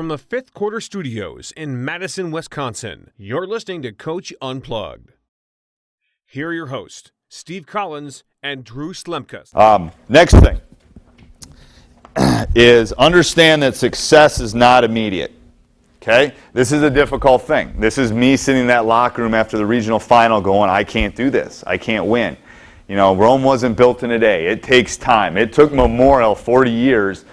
From the Fifth Quarter Studios in Madison, Wisconsin, you're listening to Coach Unplugged. Here are your hosts, Steve Collins and Drew Slemkus. Next thing is understand that success is not immediate. Okay? This is a difficult thing. This is me sitting in that locker room after the regional final going, I can't do this. I can't win. You know, Rome wasn't built in a day. It takes time. It took Memorial 40 years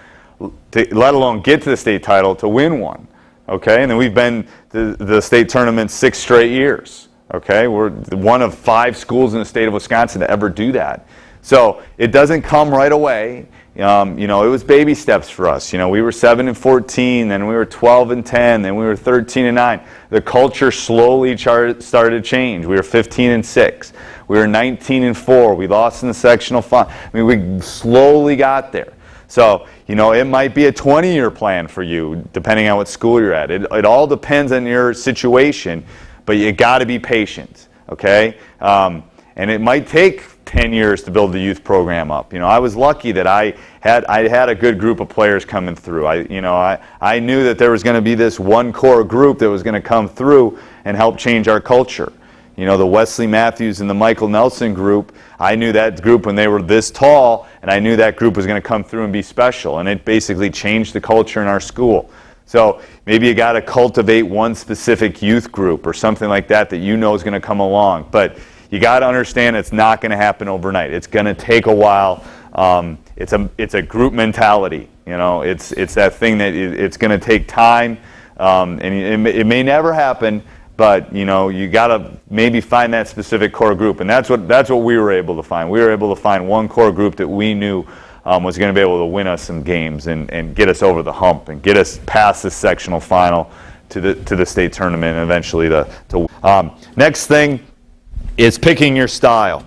to, let alone get to the state title, to win one. Okay? And then we've been to the state tournament 6 straight years. Okay? We're one of 5 schools in the state of Wisconsin to ever do that. So it doesn't come right away. You know, it was baby steps for us. You know, we were 7-14, then we were 12-10, then we were 13-9. The culture slowly started to change. We were 15-6. We were 19-4. We lost in the sectional final. I mean, we slowly got there. So, you know, it might be a 20-year plan for you, depending on what school you're at. It all depends on your situation, but you got to be patient, okay? And it might take 10 years to build the youth program up. You know, I was lucky that I had a good group of players coming through. I knew that there was going to be this one core group that was going to come through and help change our culture. You know, the Wesley Matthews and the Michael Nelson group, I knew that group when they were this tall, and I knew that group was going to come through and be special, and it basically changed the culture in our school. So maybe you got to cultivate one specific youth group or something like that that you know is going to come along. But you got to understand it's not going to happen overnight. It's going to take a while. It's a group mentality. You know, it's that thing that it's going to take time, and it may never happen. But you know, you got to maybe find that specific core group, and that's what we were able to find. We were able to find one core group that we knew was going to be able to win us some games and get us over the hump and get us past the sectional final to the state tournament and eventually to. Next thing is picking your style.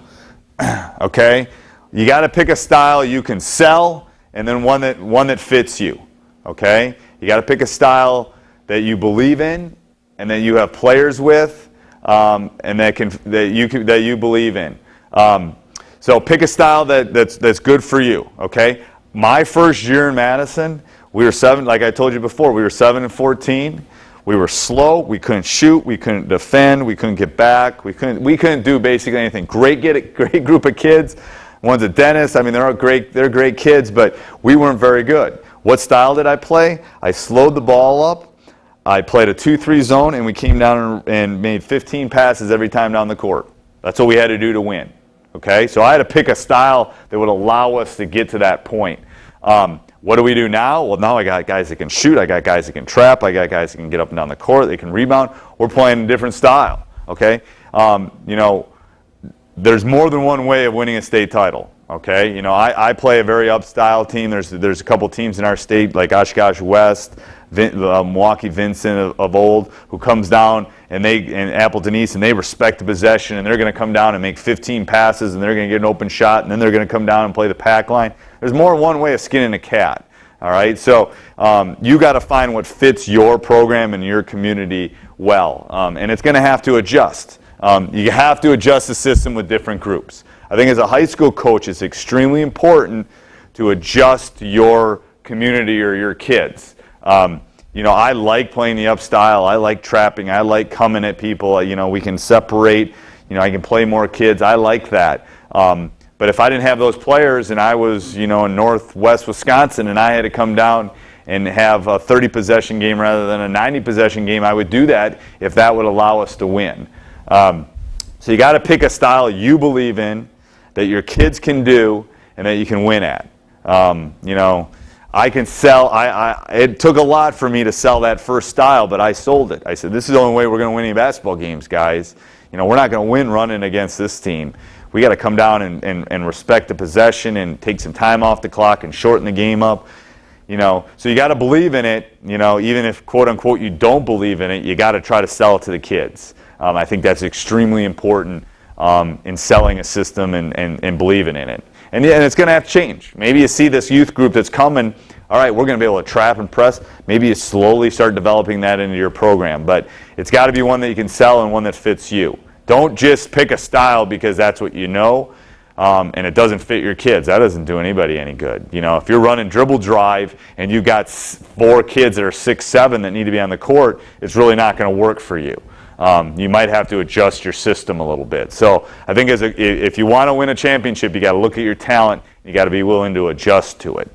Okay, you got to pick a style you can sell, and then one that fits you. Okay, you got to pick a style that you believe in, and that you have players with, and that you believe in. So pick a style that's good for you. Okay. My first year in Madison, we were like I told you before, we were 7-14. We were slow. We couldn't shoot. We couldn't defend. We couldn't get back. We couldn't do basically anything. Great group of kids. One's a dentist. I mean, they're great kids, but we weren't very good. What style did I play? I slowed the ball up. I played a 2-3 zone, and we came down and made 15 passes every time down the court. That's what we had to do to win. Okay, so I had to pick a style that would allow us to get to that point. What do we do now? Well, now I got guys that can shoot. I got guys that can trap. I got guys that can get up and down the court. They can rebound. We're playing a different style. Okay, you know, there's more than one way of winning a state title. Okay, you know, I play a very up-style team. There's a couple teams in our state like Oshkosh West, Milwaukee Vincent of old, who comes down and Appleton East, and they respect the possession, and they're going to come down and make 15 passes, and they're going to get an open shot, and then they're going to come down and play the pack line. There's more than one way of skinning a cat. All right, so you got to find what fits your program and your community well, and it's going to have to adjust. You have to adjust the system with different groups. I think as a high school coach, it's extremely important to adjust your community or your kids. You know, I like playing the up style. I like trapping. I like coming at people. You know, we can separate. You know, I can play more kids. I like that. But if I didn't have those players and I was, you know, in northwest Wisconsin and I had to come down and have a 30-possession game rather than a 90-possession game, I would do that if that would allow us to win. So you got to pick a style you believe in, that your kids can do, and that you can win at. You know, I can sell. It took a lot for me to sell that first style, but I sold it. I said, this is the only way we're going to win any basketball games, guys. You know, we're not going to win running against this team. We got to come down and respect the possession and take some time off the clock and shorten the game up. You know, so you got to believe in it. You know, even if quote unquote you don't believe in it, you got to try to sell it to the kids. I think that's extremely important in selling a system and believing in it. And it's going to have to change. Maybe you see this youth group that's coming, all right, we're going to be able to trap and press. Maybe you slowly start developing that into your program. But it's got to be one that you can sell and one that fits you. Don't just pick a style because that's what you know. and it doesn't fit your kids, that doesn't do anybody any good. You know, if you're running dribble drive and you've got 4 kids that are 6'7" that need to be on the court, it's really not going to work for you. You might have to adjust your system a little bit. So I think if you want to win a championship, you got to look at your talent. You got to be willing to adjust to it.